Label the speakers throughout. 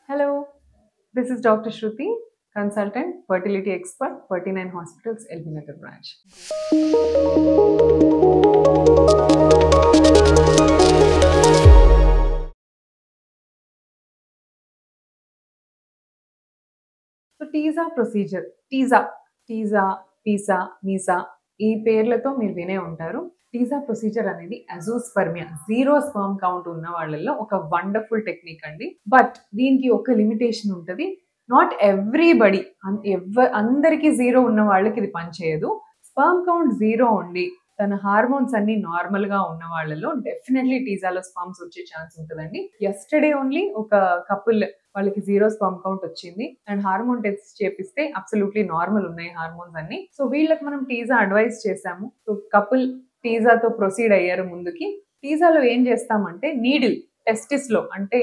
Speaker 1: Hello, this is Dr. Shruti, consultant, fertility expert, 39 Hospitals, LB Nagar branch. So TESA procedure TESA PESA MESA ఈ పేర్లతో మీరు వినే ఉంటారు. TESA procedure అనేది azoospermia zero sperm count ఉన్న వాళ్ళల్లో ఒక వండర్ఫుల్ టెక్నిక్ అండి. బట్ దీనికి ఒక లిమిటేషన్ ఉంటుంది. నాట్ ఎవ్రీబడి అందరికీ జీరో ఉన్న వాళ్ళకి ఇది పనిచేయదు. స్పర్మ్ కౌంట్ జీరో ఉండి తన హార్మోన్స్ అన్ని నార్మల్ గా ఉన్న వాళ్ళలో డెఫినెట్లీ టీజాలో స్పర్మ్స్ వచ్చే ఛాన్స్ ఉంటుందండి. ఎస్టర్డే ఓన్లీ ఒక కపుల్ వాళ్ళకి జీరో స్పర్మ్ కౌంట్ వచ్చింది అండ్ హార్మోన్ టెస్ట్ చేపిస్తే అబ్సల్యూట్లీ నార్మల్ ఉన్నాయి హార్మోన్స్ అన్ని. సో వీళ్ళకి మనం టీజా అడ్వైస్ చేసాము. సో కపుల్ టీజాతో ప్రొసీడ్ అయ్యారు ముందుకి. టీజాలో ఏం చేస్తామంటే నీడిల్ టెస్టిస్ లో అంటే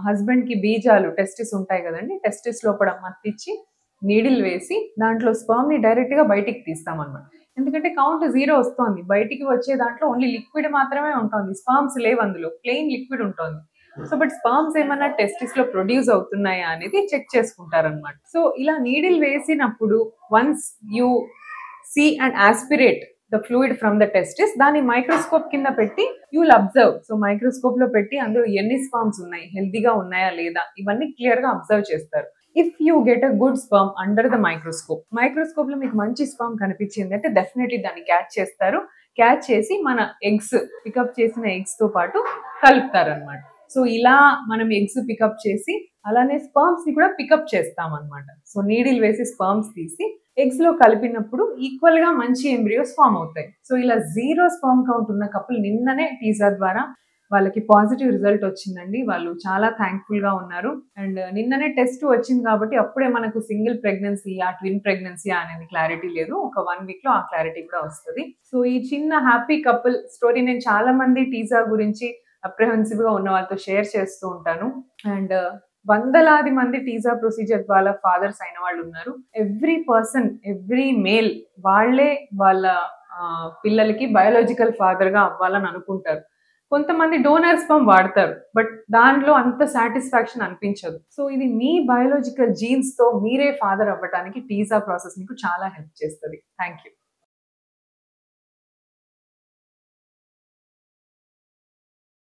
Speaker 1: హస్బెండ్ కి బీజాలు టెస్టిస్ ఉంటాయి కదండి, టెస్టిస్ లోపల మత్తిచ్చి నీడిల్ వేసి దాంట్లో స్పర్మ్ ని డైరెక్ట్ గా బయటికి తీస్తాం అనమాట. ఎందుకంటే కౌంట్ జీరో వస్తుంది, బయటికి వచ్చే దాంట్లో ఓన్లీ లిక్విడ్ మాత్రమే ఉంటుంది, స్పర్మ్స్ లేవు, అందులో ప్లెయిన్ లిక్విడ్ ఉంటుంది. సో బట్ స్పర్మ్స్ ఏమన్నా టెస్టిస్ లో ప్రొడ్యూస్ అవుతున్నాయా అనేది చెక్ చేసుకుంటారనమాట. సో ఇలా నీడిల్ వేసినప్పుడు once you see and aspirate the fluid from the testis, దాన్ని మైక్రోస్కోప్ కింద పెట్టి you will observe. So microscope లో పెట్టి అందులో ఎన్ని స్పర్మ్స్ ఉన్నాయి, హెల్తీగా ఉన్నాయా లేదా, ఇవన్నీ క్లియర్ గా అబ్జర్వ్ చేస్తారు. If you get a good sperm under the microscope లో మీకు మంచి స్పర్మ్ కనిపించింది అంటే డెఫినెట్లీ దాన్ని క్యాచ్ చేస్తారు. క్యాచ్ చేసి మన ఎగ్స్ పికప్ చేసిన ఎగ్స్ తో పాటు కలుపుతారనమాట. సో ఇలా మనం ఎగ్స్ పికప్ చేసి అలానే స్పర్మ్స్ ని కూడా పికప్ చేస్తాం అనమాట. సో నీడిల్ వేసి స్పర్మ్స్ తీసి ఎగ్స్ లో కలిపినప్పుడు ఈక్వల్ గా మంచి ఎంబ్రియోస్ ఫామ్ అవుతాయి. సో ఇలా జీరో స్పర్మ్ కౌంట్ ఉన్న కపుల్ నిన్ననే టీజా ద్వారా వాళ్ళకి పాజిటివ్ రిజల్ట్ వచ్చిందండి. వాళ్ళు చాలా థ్యాంక్ఫుల్ గా ఉన్నారు. అండ్ నిన్ననే టెస్ట్ వచ్చింది కాబట్టి అప్పుడే మనకు సింగిల్ ప్రెగ్నెన్సీ ట్విన్ ప్రెగ్నెన్సీ అనేది క్లారిటీ లేదు. ఒక 1 వీక్ లో ఆ క్లారిటీ కూడా వస్తుంది. సో ఈ చిన్న హ్యాపీ కపుల్ స్టోరీ నేను చాలా మంది టీజా గురించి అప్రహెన్సివ్ గా ఉన్న వాళ్ళతో షేర్ చేస్తూ ఉంటాను. అండ్ వందలాది మంది టీజా ప్రొసీజర్ వాళ్ళ ఫాదర్స్ అయిన వాళ్ళు ఉన్నారు. ఎవ్రీ మేల్ వాళ్ళే వాళ్ళ పిల్లలకి బయాలజికల్ ఫాదర్ గా అవ్వాలని అనుకుంటారు. కొంతమంది డోనర్ స్పర్మ్ వాడతారు, బట్ దాంట్లో అంత సాటిస్ఫాక్షన్ అనిపించదు. సో ఇది మీ బయాలజికల్ జీన్స్ తో మీరే ఫాదర్ అవ్వడానికి టీజా ప్రాసెస్ మీకు చాలా హెల్ప్ చేస్తుంది. Thank you.